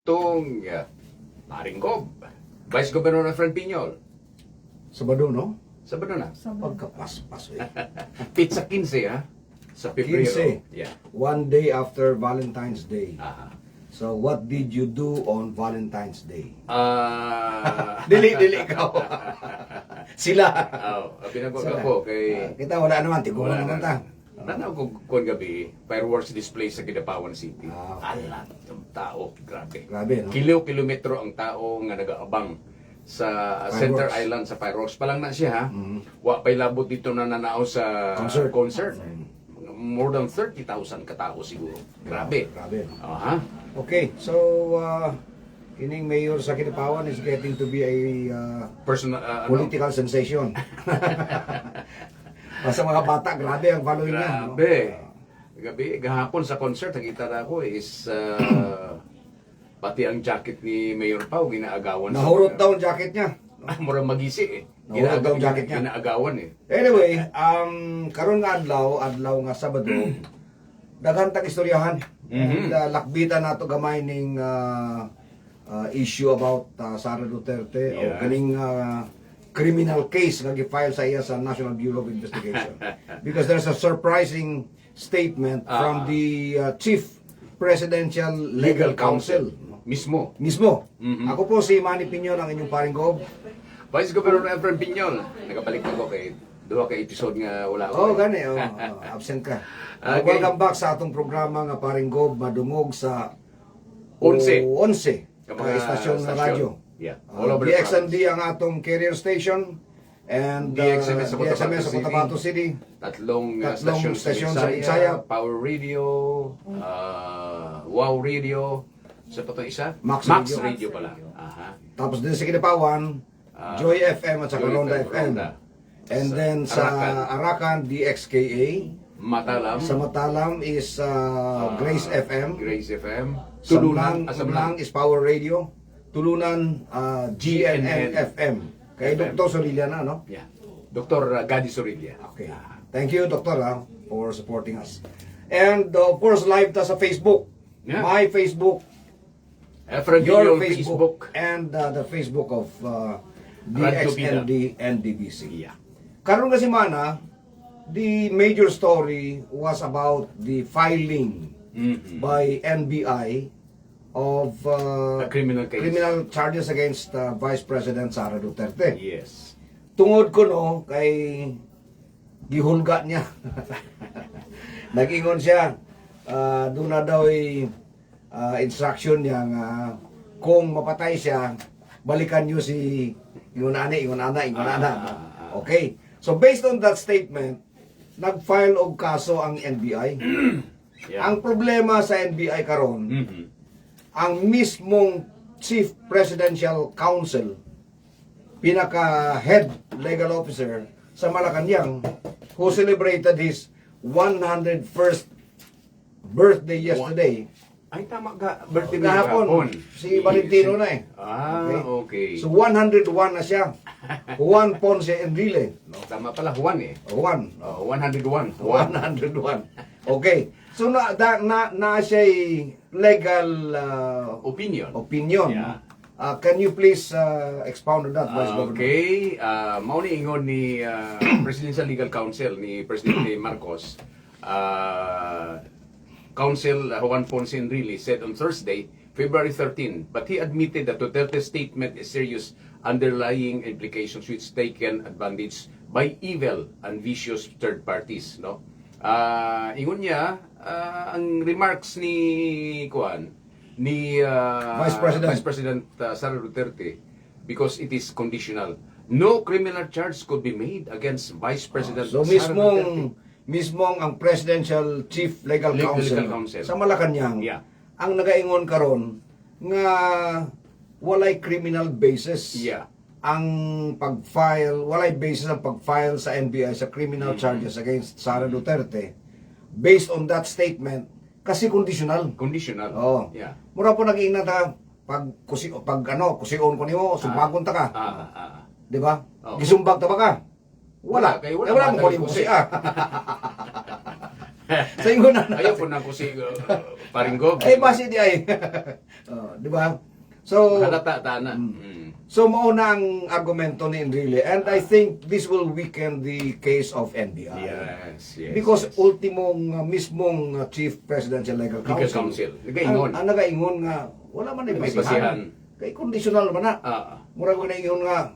tong Paring Gob, Vice Governor Efren Piñol. Sabado, no? Sabado na. Pagkapaspas eh. Pizza 15, ha? Sa Pebrero. 15. Yeah. One day after Valentine's Day. Aha. So, what did you do on Valentine's Day? Dili ikaw. Sila. Pinagod Sila. ako kay... Kita wala naman, tiguan naman ta. Nanaw ko kung gabi, fireworks display sa Kidapawan City. Okay. Alam, yung tao, grabe. Grabe, no? Kilometro ang tao nga nagaabang sa Fireworks. Center Island sa fireworks. Palang na siya, ha? Wa pa'y labot dito na nanao sa concert. More than 30,000 katao siguro. Grabe. Grabe, no? Aha. Okay, so, kining mayor sa Kidapawan is getting to be a Personal, political sensation. Sa mga bata, grabe ang following niya. no? Grabe. Gabi, gahapon sa concert, nakita na ako is pati ang jacket ni Mayor Pau, ginaagawan. Nahurot daw ang jacket niya. Murang magisi eh. Nahurot daw ang jacket niya. Ginaagawan eh. Anyway, karon nga adlaw nga Sabado, daghan tag istoryahan. And lakbitan nato gamay ning issue about Sara Duterte o Yeah. kaning criminal case nga gi-file sa iya sa National Bureau of Investigation. Because there's a surprising statement from the Chief Presidential Legal Counsel. Mismo. Ako po si Manny Piñol, ang inyong paring Gob. Vice Governor Efren Piñol. Nagabalik ako kay duha ka episode nga wala ako. Gani. Absent ka. Okay. Welcome back sa atong programa nga paring Gob, madungog sa 11. 11 Ka ka mga istasyon na radyo. Yeah. All over the DXMD ang atong carrier station and DXMS sa DXMS sa Cotabato City. Tatlong Tatlong stasyon sa Bisaya, Power Radio, Wow Radio, sa pa to isa? Max Radio. Radio pala. Aha. Tapos din sa Kidapawan, Joy FM at saka Joy Ronda FM, FM. Ronda. And then sa Arakan, DXKA. Matalam, Sa Matalam is Grace FM. Grace FM, Tulunan Asamblang, is Power Radio. Tulunan, GNN FM. Kay FM. Dr. Sorilla na, no? Yeah. Dr. Gadi Sorilla. Okay. Thank you, Dr. For supporting us. And of course, live ta sa Facebook. Yeah. My Facebook, Efren your Piñol Facebook, and the Facebook of Radyo DXND and DBC. Yeah. Karon kasi mana, the major story was about the filing by NBI of A criminal case. criminal charges against Vice President Sara Duterte. Yes. Tungod ko no, kay gihulga niya. Nag-ingon siya, doon na daw instruction niya nga kung mapatay siya, balikan niyo si ingon ana. Okay. So based on that statement, nag-file og kaso ang NBI. Yeah. Ang problema sa NBI karon, ang mismong Chief Presidential Counsel, pinaka-head legal officer sa Malacanang, who celebrated his 101st birthday yesterday. Ay, tama ka. Birthday mo Kahapon, si Valentino na eh. Okay. So 101 na siya. Juan Ponce Enrile. No, tama pala, Juan eh. Juan. 101. 101. Okay. So na siya legal Opinion. opinion. Yeah. Can you please expound on that, Vice Governor? Okay. Mauni ingon ni Presidential Legal Counsel ni Presidente Marcos. Counsel Juan Ponce Enrile said on Thursday, February 13, but he admitted that Duterte's statement is serious underlying implications which taken advantage by evil and vicious third parties. No? Ingon niya, ang remarks ni Vice President Sara Duterte, because it is conditional. No criminal charge could be made against Vice President So Sara Duterte. mismong ang Presidential Chief Legal Counsel sa Malacanang, Yeah. ang nagaingon karon nga walay criminal basis. Yeah. Ang pag-file, walay basis ang pag-file sa NBI sa criminal charges against Sara Duterte based on that statement kasi conditional. Conditional. Oh. Yeah. Mura po nag-iingat ha, kusion ko nimo, sumbagon ta ka. Di ba? Oh. Gisumbag ta ba ka? Wala. Kaya Wala mo matay ko kusi. siya. Sa ingon ana. Ayaw po na ko si paring Gog. Basi di ay. Di ba? So, Halata tana. so mauna ang argumento ni Enrile, and I think this will weaken the case of NBI. Yes, yes. Because yes. ultimong mismong Chief Presidential Legal Legal Counsel, Counsel. Nagaingon. ang nagaingon nga wala man ay May basihan. basihan. Kay conditional man na. Murag ko na ingon nga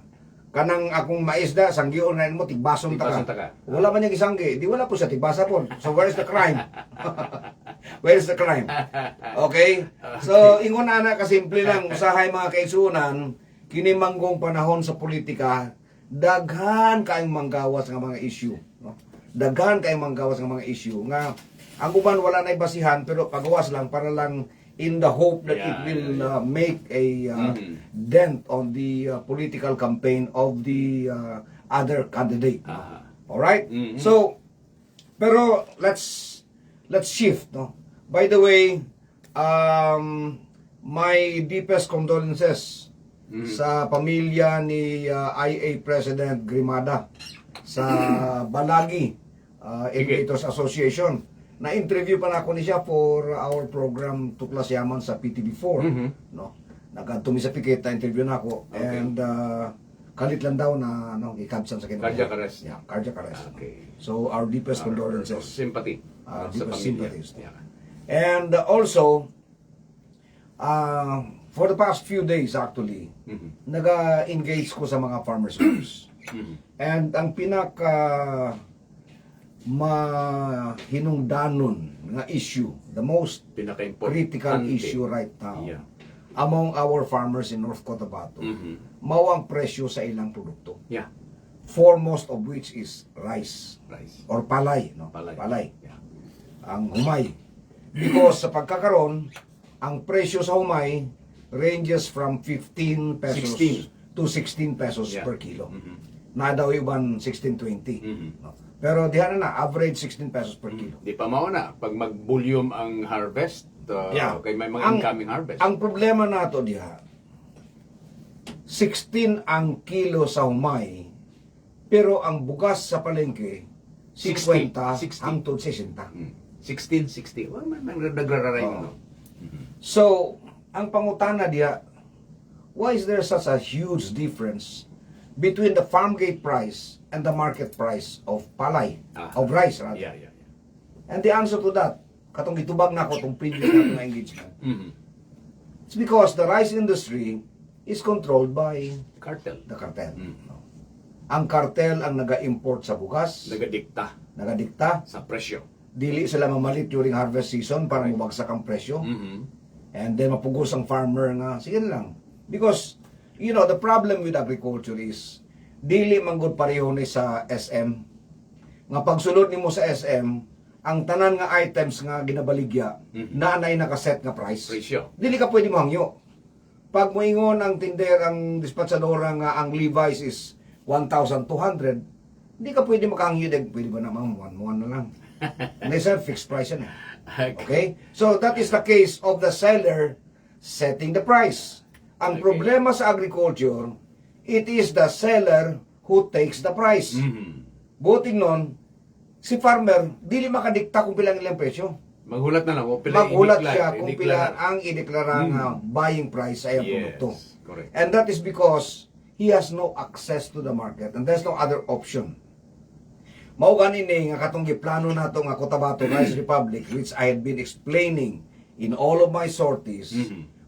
kanang akong maisda sanggion na mo tigbason Tigbason ta ta ka. ka. Wala man yang isanggi, di wala po sa tigbasa po. So where is the crime? Where is the crime? Okay? So ingon ana ka simple lang usahay mga kaigsunan kini manggong panahon sa politika daghan kaayong manggawas nga mga issue, no? Daghan kaayong manggawas nga mga issue nga ang uban wala na basihan pero pagawas lang para lang in the hope that it will make a dent on the political campaign of the other candidate. All right? So, pero let's shift, no? By the way, my deepest condolences sa pamilya ni IA President Grimada sa Balagi Educators Association. Na-interview pa na ako ni siya for our program Tuklas Yaman sa PTV4. No? Nagkantumi sa pikit, na-interview na ako. Okay. And kalit lang daw na ikabsan sa kanya. Cardiac arrest. Yeah, cardiac arrest. Okay. So our deepest condolences. Sympathy. Sa Deepest pamilya. sympathies. Yeah. And also, for the past few days actually, nag-engage ko sa mga farmers groups. And ang pinaka mahinungdanon nga issue, the most Pinaka-importante. critical issue right now Yeah. among our farmers in North Cotabato, mao ang presyo sa ilang produkto. Yeah. Foremost of which is rice Rice. or palay, no? Palay. Yeah. Ang humay. Because sa pagkakaroon, ang presyo sa humay ranges from 15 pesos 16. to 16 pesos Yeah. per kilo. Na daw iban 16.20. No? Pero diyan na average 16 pesos per kilo. Di pa mauna. Pag mag-volume ang harvest, kay may mga incoming harvest. Ang problema nato diha, 16 ang kilo sa humay, pero ang bugas sa palengke 50 60. hangtod 60. 1660. Well, may nagraray no? So, ang pangutana diha, why is there such a huge difference between the farm gate price and the market price of palay, of rice rather? Yeah. And the answer to that, katong gitubag na ako itong previous na itong engagement, it's because the rice industry is controlled by Cartel. the cartel. No? Ang cartel ang naga-import sa bugas, Nagadikta nagadikta, sa presyo. dili sila mamalit during harvest season para mabagsak ang presyo. And then mapugos ang farmer nga, sige na lang. Because, you know, the problem with agriculture is, dili manggod pareho ni sa SM. Nga pagsulod nimo sa SM, ang tanan nga items nga ginabaligya, naanay nakaset nga price. Presyo. Dili ka pwede mahangyo. Pag moingon ang tinder, ang dispatchadora nga ang Levi's is 1,200, di ka pwede makahangyo. Pwede ba naman 1 na lang. And they said fixed price yan. Okay? So that is the case of the seller setting the price. Ang problema sa agriculture, it is the seller who takes the price. Buting nun, si farmer, dili makadikta kung pilang ilang presyo. Maghulat na lang. O pila Maghulat i-declare, siya kung i-declare. pila ang ideklara nga buying price sa iyang produkto. Correct. And that is because he has no access to the market and there's no other option. Mao ganini nga katong giplano nato nga Cotabato Rice Republic, which I had been explaining in all of my sorties,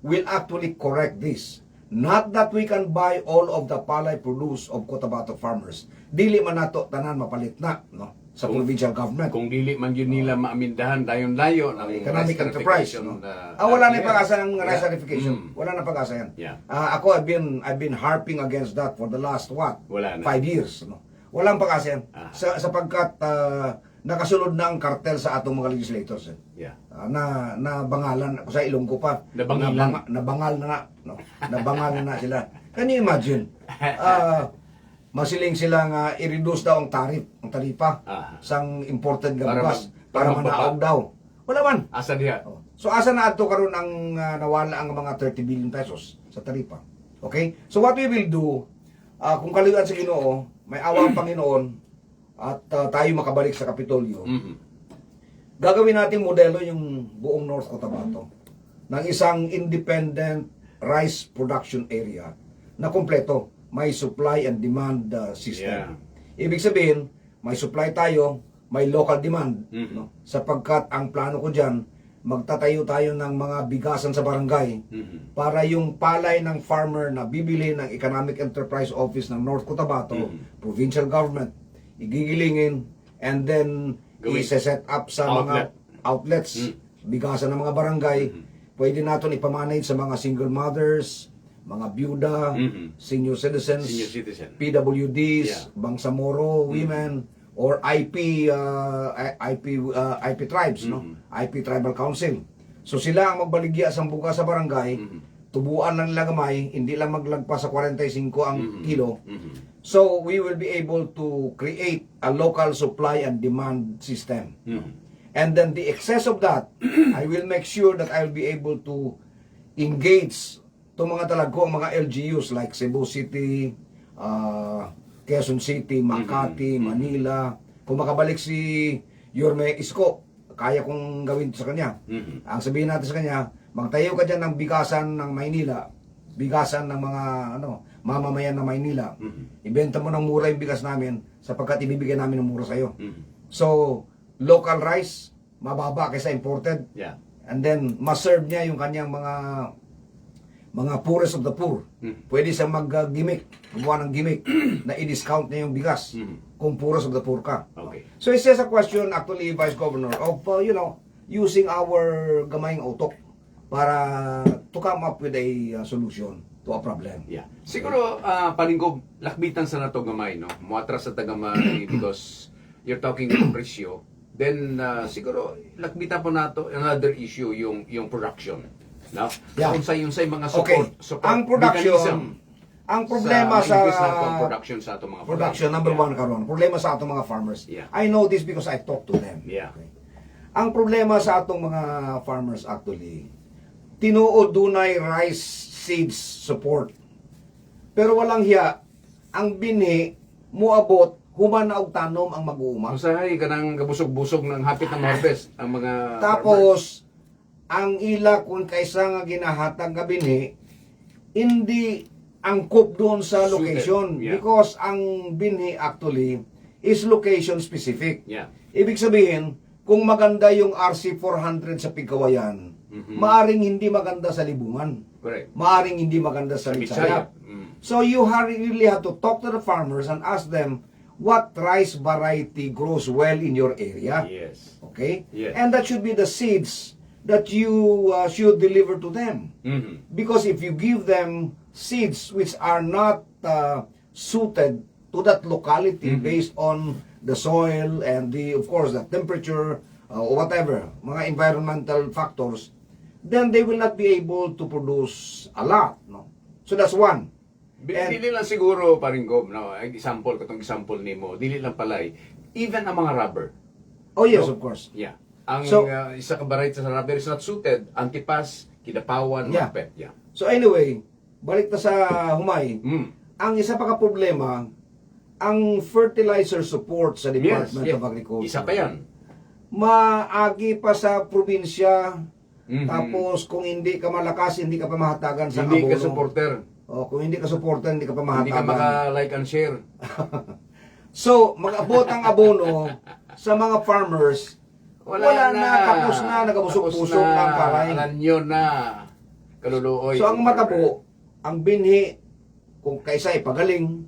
will actually correct this. Not that we can buy all of the palay produce of Cotabato farmers. Dili man nato tanan mapalit na, no, sa provincial government. Kung dili man yun nila maamindahan dayon-dayon ang Economic rice enterprise. certification, No? Wala na yeah. pag-asa ng rice Yeah. certification. Wala na pag-asa yan. Yeah. Ako, I've been harping against that for the last, Wala na. 5 years. No? Walang pag-asa yan. Sapagkat nakasulod na ang kartel sa atong mga legislators. Yeah. Na bangalan, sa Ilonggo pa. Nabangilan. Nabangal na. No? Nabangal na sila. Can you imagine? Masiling sila nga i-reduce daw ang taripa sang imported nga bugas para manaog daw. Wala man. Asa diha? So asa na adto karon ang nawala ang mga 30 billion pesos sa taripa. Okay? So what we will do, kung kaluyan sa Ginoo, may awa ang Panginoon at tayo makabalik sa Kapitolyo. gagawin natin modelo yung buong North Cotabato ng isang independent rice production area na kompleto. May supply and demand system. Ibig sabihin, may supply tayo, may local demand. No? Sapagkat ang plano ko dyan, magtatayo tayo ng mga bigasan sa barangay para yung palay ng farmer na bibili ng Economic Enterprise Office ng North Cotabato, provincial government, igigilingin, and then i-set up sa mga outlets, bigasan ng mga barangay. Pwede natin ipamanage sa mga single mothers, mga byuda, senior citizens, PWDs, Bangsamoro women, or IP tribes, no? IP Tribal Council. So sila ang magbaligya sa bugas sa barangay, tubuan lang nila gamay, hindi lang maglagpas sa 45 ang kilo. So we will be able to create a local supply and demand system. And then the excess of that, I will make sure that I will be able to engage itong mga talagkong mga LGUs like Cebu City, Quezon City, Makati, Manila. Kung makabalik si Yorme Isko, kaya kong gawin sa kanya. Ang sabihin natin sa kanya, magtayo ka dyan ng bigasan ng Maynila, bigasan ng mga mamamayan ng Maynila. Ibenta mo ng mura yung bigas namin sapagkat ibibigay namin ng mura sa'yo. So, local rice, mababa kaysa imported. And then, ma-serve niya yung kanyang mga poorest of the poor. Pwede siyang mag-gimmick, gumawa ng gimmick na i-discount niya yung bigas kung poorest of the poor ka. So it's just a question actually, Vice Governor, of using our gamayng utok para to come up with a solution to a problem. Siguro, Paninggob, lakbitan sa nato gamay, no? Muatras sa tagamay because you're talking about presyo. Then, siguro, lakbitan po nato another issue, yung production. No? Kung sa mga support ang production, mechanism ang problema sa production sa atong mga production, number one karon, problema sa atong mga farmers. I know this because I talk to them. Ang problema sa atong mga farmers actually, tinuod dunay rice seeds support. Pero walang hiya, ang binhi moabot human na og tanom ang mag-uuma. Usahay kanang kabusog-busog ng hapit na harvest ang mga tapos ang ila kung kaisa nga ginahatag nga binhi, hindi angkop doon sa location. Because ang binhi actually is location specific. Ibig sabihin, kung maganda yung RC400 sa Pigkawayan, maaring hindi maganda sa Libungan. Maaring hindi maganda sa Mitsayap. So you really have to talk to the farmers and ask them what rice variety grows well in your area. Okay? And that should be the seeds that you should deliver to them. Because if you give them seeds which are not suited to that locality based on the soil and of course the temperature or whatever, mga environmental factors, then they will not be able to produce a lot. No? So that's one. Dili lang siguro, Paninggob, no? Katong example nimo, dili lang palay, even ang mga rubber. Oh yes, of course. Ang isa ka variety sa rubber is not suited, antipas, kidapawan, mapet. So anyway, balik na sa humay. Ang isa pa ka problema, ang fertilizer support sa Department of Agriculture. Isa pa yan. Maagi pa sa probinsya. Tapos kung hindi ka malakas, hindi ka pa mahatagan sa abono. Hindi ka supporter. Kung hindi ka supporter, hindi ka pa mahatagan. Hindi ka maka-like and share. So, mag-abot ang abono sa mga farmers, wala na, kapos na, nagabusok-busok na ang palay. Alanyo na, kaluluoy. So, ang matabo, ang binhi, kung kaysa ipagaling,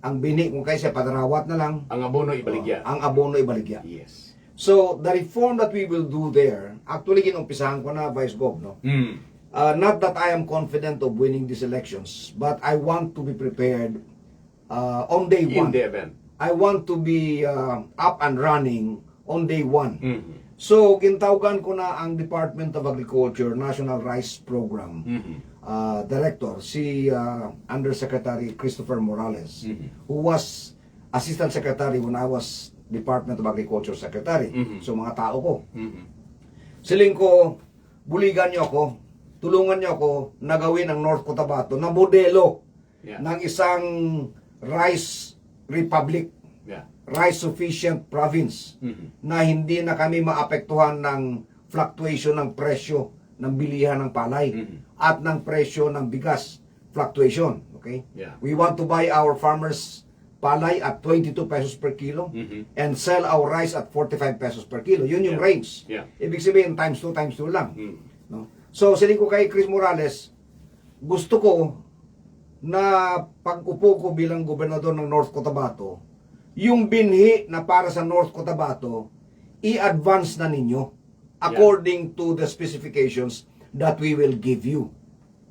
ang binhi, kung kaysa padarawat na lang, ang abono ibaligya. Ang abono ibaligya. So, the reform that we will do there, actually, kinumpisahan ko na, Vice Gov, no? Not that I am confident of winning these elections, but I want to be prepared on day one. In the event. I want to be up and running on day one. So, gintawgan ko na ang Department of Agriculture National Rice Program Director, si Undersecretary Christopher Morales, who was Assistant Secretary when I was Department of Agriculture Secretary. So, mga tao ko. Siling ko, buligan niyo ako, tulungan niyo ako na gawin ang North Cotabato na modelo ng isang rice republic, rice sufficient province Mhm. na hindi na kami maapektuhan ng fluctuation ng presyo ng bilihan ng palay Mhm. at ng presyo ng bigas fluctuation. Okay? Yeah. We want to buy our farmers palay at 22 pesos per kilo Mhm. and sell our rice at 45 pesos per kilo. Yun yung Yeah. range. Yeah. Ibig sabihin, times 2 lang. Mm. No? So, siling ko kay Chris Morales, gusto ko na pag-upo ko bilang gobernador ng North Cotabato, yung binhi na para sa North Cotabato, i-advance na ninyo according to the specifications that we will give you.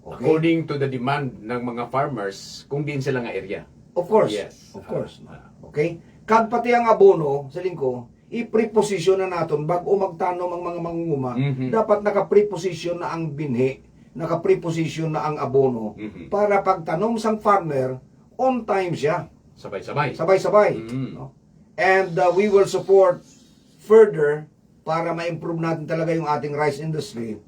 Okay? According to the demand ng mga farmers, kung din sila nga area. Of course. Yes. Of course. Ah. Okay? Kag pati ang abono, sa lingko, i-preposition na natin bago magtanom ang mga mangunguma, Mhm. dapat naka-preposition na ang binhi, naka-preposition na ang abono, Mhm. para pagtanom sang farmer, on time siya. Sabay-sabay. Sabay-sabay. Mhm. No? And we will support further para ma-improve natin talaga yung ating rice industry.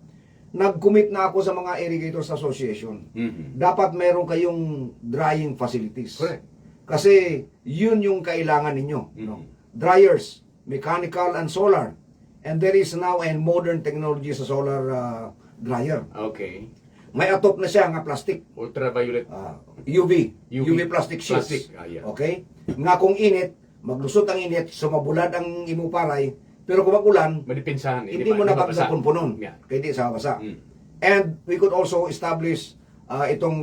Nag-commit na ako sa mga Irrigators Association. Mhm. Dapat meron kayong drying facilities. Correct. Kasi yun yung kailangan ninyo. No? Mhm. Dryers, mechanical and solar. And there is now a modern technology sa solar dryer. Okay. May atop na siya nga plastic. Ultraviolet. UV. UV. UV plastic sheets. Plastic, yeah. Okay? Nga kung init, maglusot ang init, sumabulad ang imuparay, pero kung mag-ulan, Madipinsahan. hindi mo na pagpunpunon. Yeah. Kaya di sa basa. Mm. And we could also establish itong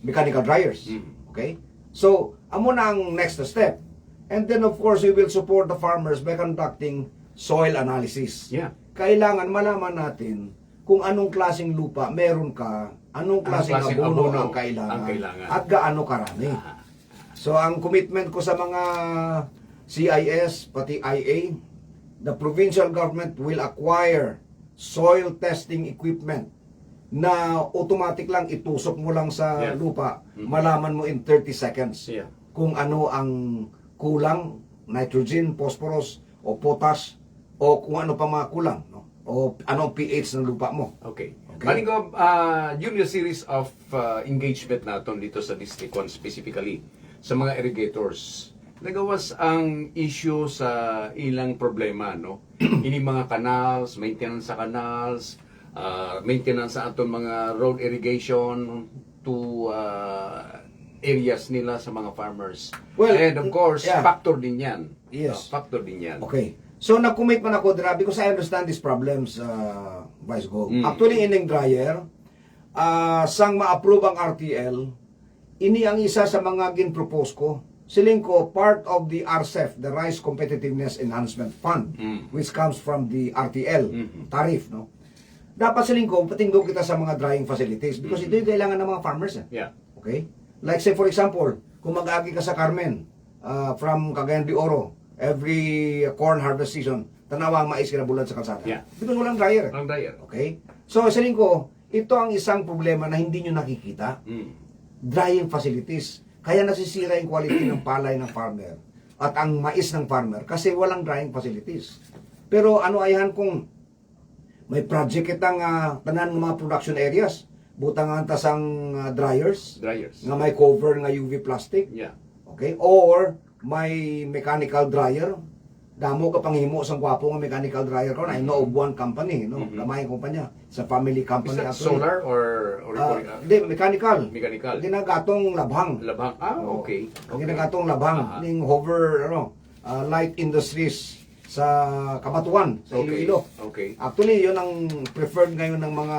mechanical dryers. Mm. Okay? So, amo na ang next step. And then of course, we will support the farmers by conducting soil analysis. Yeah. Kailangan malaman natin kung anong klaseng lupa meron ka, anong klaseng abono ang kailangan, at gaano karami. Ah. So, ang commitment ko sa mga CIS, pati IA, the provincial government will acquire soil testing equipment na automatic lang itusok mo lang sa Yeah. lupa, Mhm. malaman mo in 30 seconds Yeah. kung ano ang kulang, nitrogen, phosphorus, o potash, o kung ano pa mga kulang, no? O ano ang pH ng lupa mo. Okay. Okay. Bali ko, yun yung series of engagement natin dito sa District 1 specifically sa mga irrigators. Nagawas ang issue sa ilang problema, no? Ini mga canals, maintenance sa canals, maintenance sa aton mga road irrigation to areas nila sa mga farmers. Well, and of course, yeah. factor din yan. Yes. Factor din yan. Okay. So, nag-commit man ako, because I understand these problems, Vice Go. Mm. Actually, ining dryer, sang ma-approve ang RTL, ini ang isa sa mga gin-propose ko. Siling ko, part of the RCEF, the Rice Competitiveness Enhancement Fund, which comes from the RTL tariff, no? Dapat siling ko, patinggo kita sa mga drying facilities because ito yung kailangan ng mga farmers. Yeah. Okay? Like say for example, kung mag-agi ka sa Carmen, from Cagayan de Oro, every corn harvest season, tanawa ang mais kinabulan sa kalsada. Yeah. Because walang dryer. Ang dryer. Okay? So, saling ko, ito ang isang problema na hindi nyo nakikita. Drying facilities. Kaya nasisira yung quality ng palay ng farmer at ang mais ng farmer kasi walang drying facilities. Pero ano ayan kung may project kitang tanan ng mga production areas, butang antas ang dryers, Dryers. nga may cover nga UV plastic, Yeah. okay? Or may mechanical dryer, damo ka panghimo sang gwapo nga mechanical dryer ko na I know of one company, no? Lamayang kumpanya sa family Is company that actually. solar or Hindi, mechanical. mechanical? Ginagatong labhang. Labang. Okay. Ginagatong labhang ning hover light industries sa Kabatuan, sa Okay. Iloilo. Okay. Actually, yun ang preferred ngayon ng mga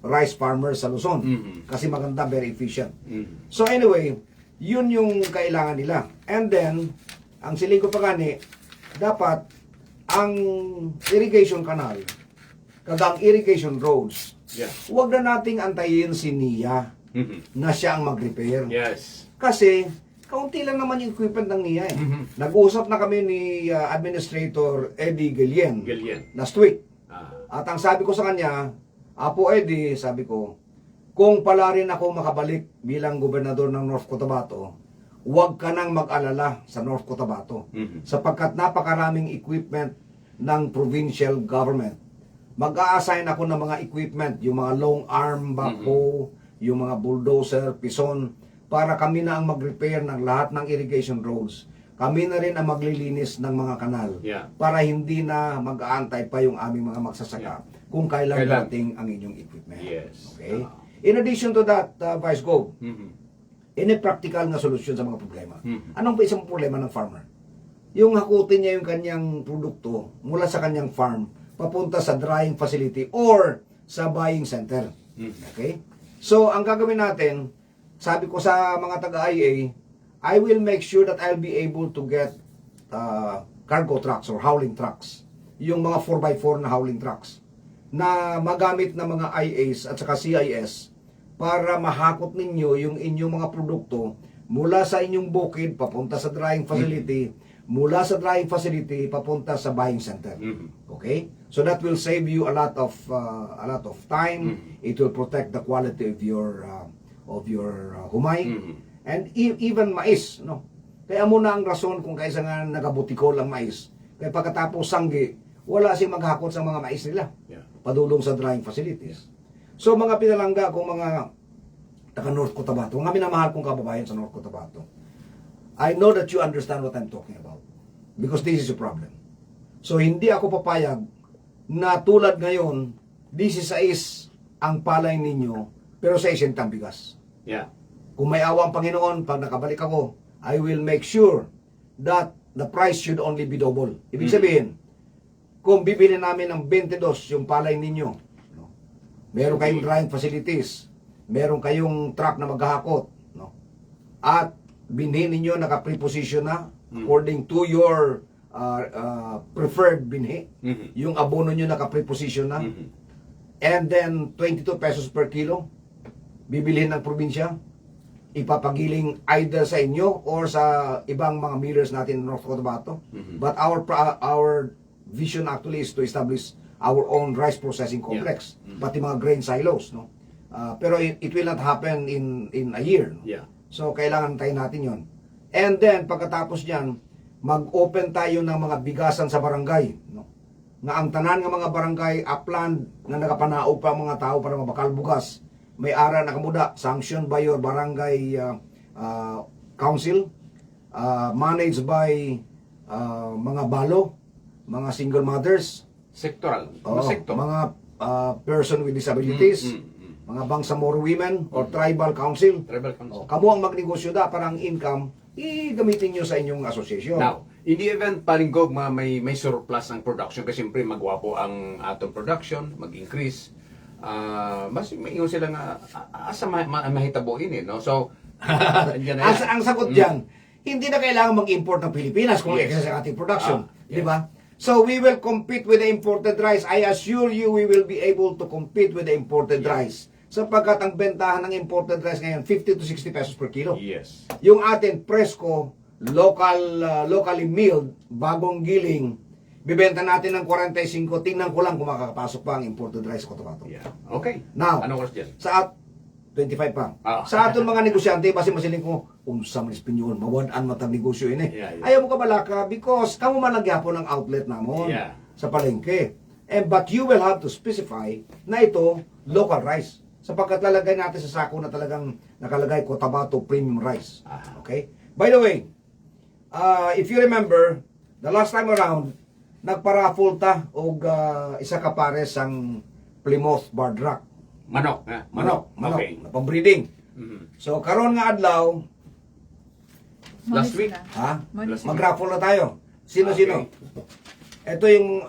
rice farmers sa Luzon. Kasi maganda, very efficient. So anyway, yun yung kailangan nila. And then, ang siling ko pa gani, dapat ang irrigation canal, kagang irrigation roads, Yeah. huwag na nating antayin si NIA na siya ang mag-repair. Yes. Kasi, kaunti lang naman yung equipment ng NIA. Nag-usap na kami ni Administrator Eddie Guillen Guillen. last week. Ah. At ang sabi ko sa kanya, Apo Eddie, sabi ko, kung pala rin ako makabalik bilang gobernador ng North Cotabato, huwag ka nang mag-alala sa North Cotabato. Sapagkat napakaraming equipment ng provincial government. Mag-a-assign ako ng mga equipment, yung mga long arm backhoe, yung mga bulldozer, pison, para kami na ang mag-repair ng lahat ng irrigation roads. kami na rin ang maglilinis ng mga kanal Yeah. para hindi na mag-aantay pa yung aming mga magsasaka kung kailan Kailan? dating ang inyong equipment. Yes. Okay? In addition to that, Vice Gov, Mhm. in a practical na solusyon sa mga problema. Mhm. Anong ba isang problema ng farmer? Yung hakutin niya yung kanyang produkto mula sa kanyang farm papunta sa drying facility or sa buying center. Mhm. Okay? So, ang gagawin natin, sabi ko sa mga taga-IA, I will make sure that I'll be able to get cargo trucks or hauling trucks. Yung mga 4x4 na hauling trucks na magamit ng mga IAs at saka CIS para mahakot ninyo yung inyong mga produkto mula sa inyong bukid papunta sa drying facility, mula sa drying facility papunta sa buying center. Mhm. Okay? So that will save you a lot of time. It will protect the quality of your humay and even mais, no. Kaya muna ang rason kung kaysa nga nagabutikol ang mais. Kaya pagkatapos sanggi, wala siyang maghakot sa mga mais nila. Yeah. Padulong sa drying facilities. So mga pinalangga kung mga taga North Cotabato, mga minamahal kong kababayan sa North Cotabato, I know that you understand what I'm talking about because this is a problem. So hindi ako papayag na tulad ngayon, 16 ang palay ninyo, pero sa isentang bigas. Yeah. Kung may awa ang Panginoon, pag nakabalik ako, I will make sure that the price should only be double. Ibig sabihin, kung bibili namin ng 22 yung palay ninyo, no? Meron kayong drying facilities, meron kayong truck na maghahakot, no? At binhi ninyo naka-preposition na according to your preferred binhi. Mhm. Yung abono nyo naka-preposition na. Mhm. And then 22 pesos per kilo bibilhin ng probinsya, ipapagiling either sa inyo or sa ibang mga millers natin in North Cotabato. But our vision actually is to establish our own rice processing complex, pati mga grain silos, no. Pero it will not happen in a year, no? Yeah. So kailangan tayo natin 'yon. And then pagkatapos niyan, mag-open tayo ng mga bigasan sa barangay, no. Nga ang tanan nga mga barangay upland nga nagapanaog pa ang mga tao para mabakal bugas. May ara nakamuda, sanctioned by your barangay council, managed by mga balo, mga single mothers, Sectoral. oo, Sektor. mga person with disabilities, mga Bangsamoro women or tribal council. Tribal council. Kamo ang magnegosyo da para ang income i-gamitin nyo sa inyong association. Now, in the event, Palinggog, may surplus ang production kasi siyempre magwapo ang atong production, mag-increase. Mas maingon sila nga asa mahitabuin no. So andyan na yan. Ang sagot diyan, hindi na kailangan mag-import ng Pilipinas kung Yes. excess ang ating production, Yes. di ba? So we will compete with the imported rice. I assure you we will be able to compete with the imported rice. Sapagkat ang bentahan ng imported rice ngayon 50 to 60 pesos per kilo. Yes. Yung atin presko, locally milled, bagong giling, bibenta natin ng 45, tingnan ko lang kung makakapasok pa ang imported rice Cotabato. Yeah. Okay. Now, Anong oras dyan? Sa 25 pa. Sa aton mga negosyante, basi masiling ko, unsa man Espanyol, mawadaan matang negosyo ini. Yeah. Ayaw mo ka balaka because kamo man nagyapon ang outlet namon Yeah. sa palengke. But you will have to specify na ito local rice. Sapagkat lalagay natin sa sako na talagang nakalagay Cotabato Premium Rice. Okay? By the way, if you remember, the last time around, nagparaffle ta og isa ka pares ang Plymouth Barred Rock. Manok. Ha? Manok. Okay. Na pang-breeding. Mhm. So karon nga adlaw, Last week? ha? Manis na. Mag-raffle na tayo. Sino-sino? Ito yung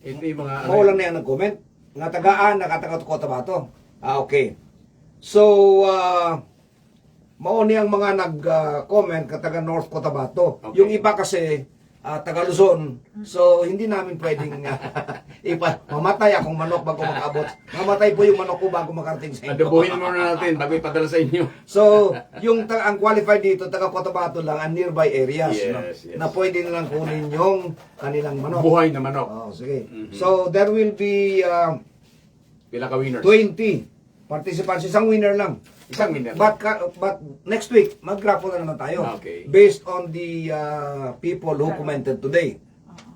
Ito yung mga maulang na yan nag-comment. Nga tagaan, nakatagat Cotabato. Okay. So, mao niyang mga nag-comment kataga North Cotabato. Okay. Yung iba kasi taga Luzon. So, hindi namin pwedeng mamatay akong manok bago makaabot. Mamatay po yung manok ko bago makarating sa inyo. Adobohin muna natin bago ipadala sa inyo. So, yung ang qualified dito, taga Cotabato lang, ang nearby areas, no? Yes, yes. Na pwede nilang kunin yung kanilang manok. Buhay na manok. Oh, sige. So, there will be Pila ka winners? 20 participants. Isang winner lang. Isang winner. But next week, mag-raffle na naman tayo. Okay. Based on the people who commented today.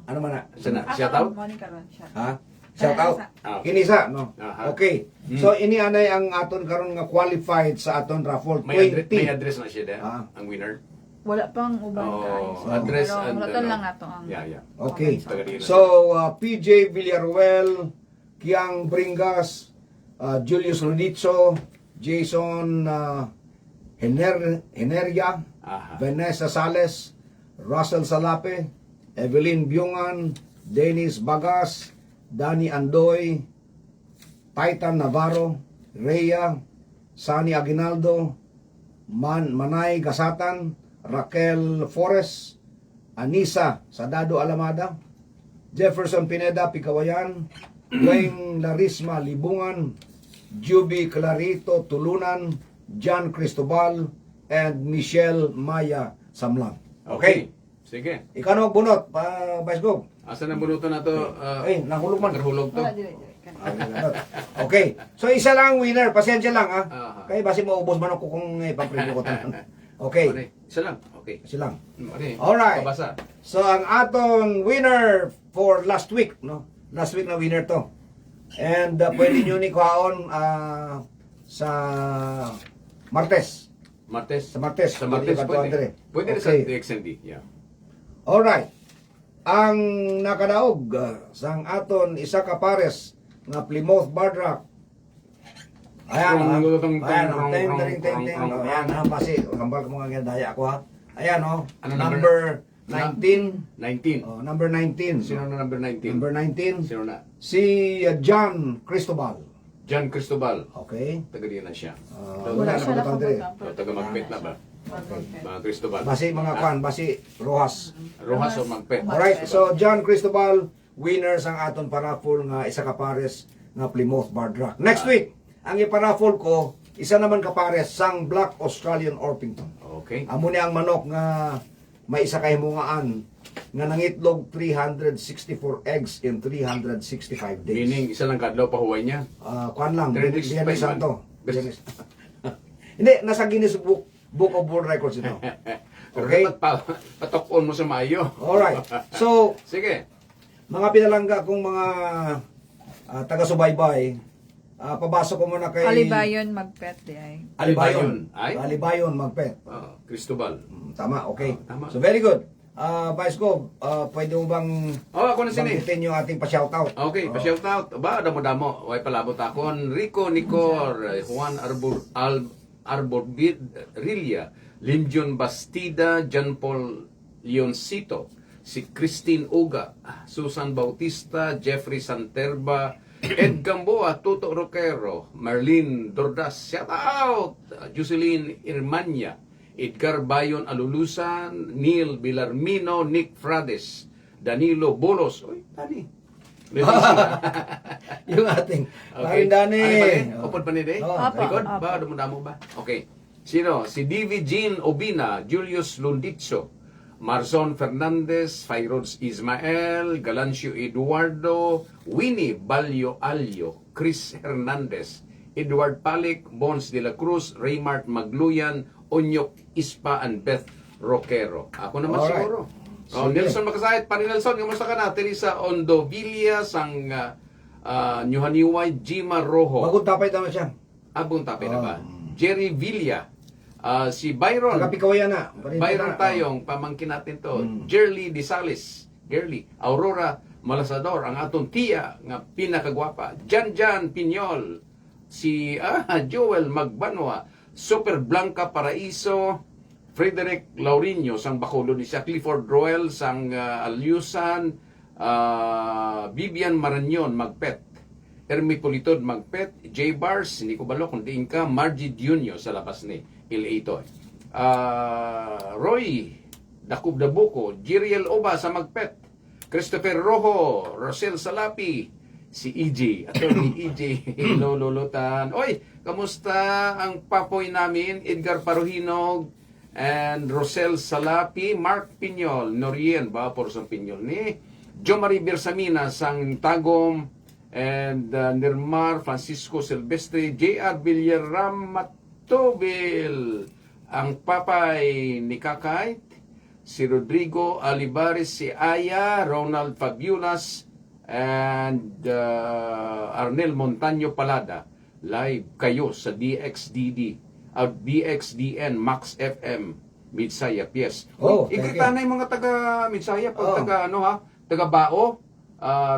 Ano man na? Sana, shout out? Monica ron siya. Ha? Shout out. Ah, okay. Kinisa, no? Aha. Okay. So, inianay ang aton karon nga qualified sa aton raffle. May 20. address na siya Ah. ang winner. Wala pang uban kayo. Address Pero and mulaton lang nato ang Yeah. Okay. Taga-dili na So, PJ Villaruel, Kiang Bringas, Julius Rodizzo, Jason Heneria, Aha. Vanessa Sales, Russell Salape, Evelyn Byungan, Dennis Bagas, Danny Andoy, Titan Navarro, Rhea, Sani Aguinaldo, Manay Gasatan, Raquel Forres, Anisa Sadado Alamada, Jefferson Pineda Picawayan, Wayne Larisma Libungan, Juby Clarito Tulunan, John Cristobal, and Michelle Maya Samlang. Okay. Sige. Ikaw na magbunot, Vice Gov. Asa na bunuto na to? Nahulog man. Nahulog to. Wala dili. Okay. So, isa lang ang winner. Pasensya lang, ha? Aha. Kaya basi maubos man ako kung papremyo ko tanan. Okay. Ano, isa lang. Okay. Kasi lang. Ano, Alright. Pabasa. So, ang aton winner for last week, no? Last week na winner to. And pwede nyo ni kuhaon sa Martes. Martes. Sa Martes. Sa Martes Pwede pwede. Andre. Pwede rin sa Okay. DXND. Yeah. Alright. Ang nakadaog sang aton isa ka pares nga Plymouth Bardrack. Ayan, ayan, ayan, basi, kambal ko mga daya ko, ha. Ayan, Ano number 19. 19. Number 19. Sino na number 19? Number 19, Sino na? si John Cristobal. John Cristobal. Okay. Taga-di na siya. Wala siya nabutan dire. Taga-Magpet na ba? Mga Cristobal. Basi mga kwan, basi Rojas. Rojas o Magpet. Alright, so John Cristobal, winner sang aton paraffol nga isa ka pares nga Plymouth Bardrack. Next week, ang iparaffol ko, isa naman ka pares sang Black Australian Orpington. Okay. Amo ni ang manok nga may isa ka himungaan nga nangitlog 364 eggs in 365 days. Meaning, isa lang kadlaw pa huway niya. Kwan lang, 365 Biyernes Santo. man. Biyernes. Hindi, nasa Guinness Book of World Records ito. Okay? Patokon mo sa mayo. Alright. So, Sige. mga pinalangga kong mga taga-subaybay, pabasok ko muna kay... Alibayon magpet di ay. Alibayon. Ay? Alibayon, Magpet. Cristobal. Tama, okay. Tama. So, very good. Vice Gov, pwede mo bang Ako na sini. banggitin yung ating pa-shoutout? Okay, pa-shout out. Ba, damo-damo. Way palabot akon. Rico Nicor, Juan Arborillia, Limjon Bastida, John Paul Leoncito, si Christine Uga, Susan Bautista, Jeffrey Santerba, Ed Gamboa, Tuto Roquero, Marlene Dordas, shout out! Jocelyn Irmania, Edgar Bayon Alulusan, Neil Villarmino, Nick Frades, Danilo Bolos, oy, Dani. Yung ating Okay. Dani. Upod pa ni Day? Oo. Record? Apo. Ba? Damo ba? Okay. Sino? Si D.V. Jean Obina, Julius Lunditso, Marzon Fernandez, Fayrods Ismael, Galancio Eduardo, Winnie Balyo Alyo, Chris Hernandez, Edward Palik, Bons de la Cruz, Raymart Magluyan, Onyok Ispa, and Beth Roquero. Ako naman Alright. siguro. Sige. Nelson Makasayat, Pani Nelson, kamusta ka na? Teresa Ondovilla, sang Nyuhaniway, Jima Rojo. Bagong tapay naman siya. Abong tapay na ba? Jerry Villa. Si Byron. Taga-Pikawayan na. Byron tayong pamangkin natin to. Jerly Disales. Gerly. Aurora Malasador. Ang atong tiya nga pinakagwapa. Jan Pinyol. Si Joel Magbanwa. Super Blanca Paraiso. Frederick Laurino sang Bacolod ni siya. Clifford Roel sang Alyusan. Vivian Marañon Magpet. Hermi Politod Magpet. J. Bars. Hindi ko balo kung diin ka. Margie Dunio sa labas ni Ilaito. Roy Dakub Dabuko. Jiriel Oba sa Magpet. Christopher Rojo. Rosel Salapi. Si EJ. Attorney EJ. Lulutan. Oy, kamusta ang papoy namin? Edgar Paruhinog. And Rosel Salapi, Mark Pinyol, Norien, ba por sa Pinyol ni Jo Marie Bersamina sang Tagom, and Nirmar Francisco Silvestre, JR Villaram Matobil, ang papay ni Kakay, si Rodrigo Alibares, si Aya, Ronald Fabiulas, and Arnel Montaño Palada. Live kayo sa DXDD. At BXDN, Max FM, Midsayap, yes. Oh, Uy, thank ikrita you. na yung mga taga Midsayap, Oh. taga ano ha, taga Bao,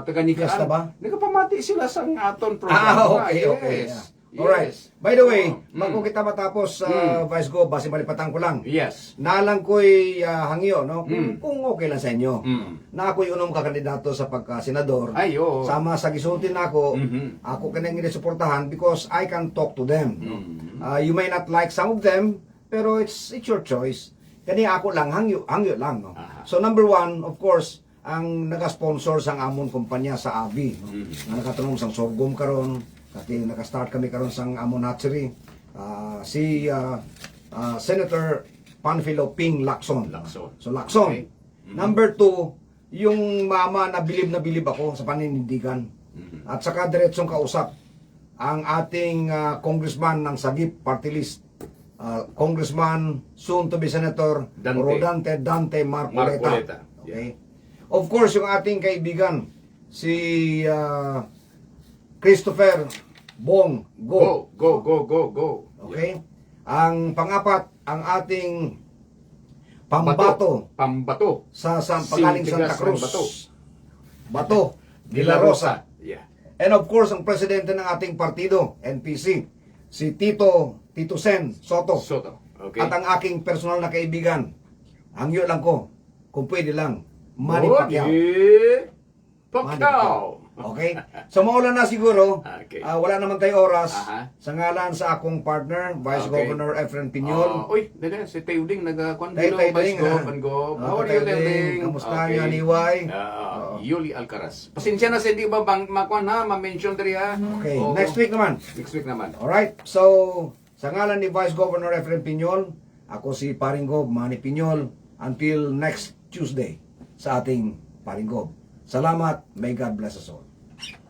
taga Fiesta Nikaan. ba? Nagapamati sila sa aton program. Okay, yes. okay. Yeah. Yes. Alright. By the way, Oh, bago kita matapos, Vice Go, basi malipatan ko lang. Yes. Nalang ko'y hangyo, no? Kung okay lang sa inyo. Mm. Na ako'y unong kakandidato sa pagka-senador. Ay, oo. Sama sa gisultin ako, Mhm. ako kanang suportahan because I can talk to them. No? Mhm. You may not like some of them, pero it's your choice. Kani ako lang, hangyo lang. No? Aha. So number one, of course, ang nag-sponsor sang amon kumpanya sa AVI. No? Na nakatanong sang sorghum karon, kati naka-start kami karon sang amon hatchery. Si Senator Panfilo Ping Lacson. Lacson. So Lacson. Okay. Number two, yung mama na bilib ako sa paninindigan. At saka diretsong kausap ang ating congressman ng Sagip Party List. Congressman, soon to be Senator Dante. Rodante Dante Marcoleta. Marcoleta. Okay. Of course, yung ating kaibigan si Christopher Bong Go. Go. Okay? Ang pangapat, ang ating pambato Pambato. sa pagaling Santa Sintigas ng Cruz. Bato. Bato de la Rosa. Yeah. And of course, ang presidente ng ating partido, NPC, si Tito Sen Soto. Soto. Okay. At ang aking personal na kaibigan, hangyo lang ko, kung pwede lang, Manny Oh, Pacquiao. Manny Pacquiao. Okay? So maulan na siguro, Okay. wala naman tayo oras, Aha. sa ngalan sa akong partner, Vice Okay. Governor Efren Piñol. Uy, dali, si Teuding nagkwan Tayo, dilo, Ding, Vice Go, ha? Go. Oh, How are Tayo, you, Ding. Teuding? Kamusta niyo, Aniway? Oo. Yuli Alcaraz. Pasensya na sa hindi ba bang makwan ha, ma-mention diri ha. Okay, Oo. next week naman. Next week naman. Alright, so sa ngalan ni Vice Governor Efren Piñol, ako si Paring Gob, Manny Piñol, until next Tuesday sa ating Paring Gob. Salamat, may God bless us all.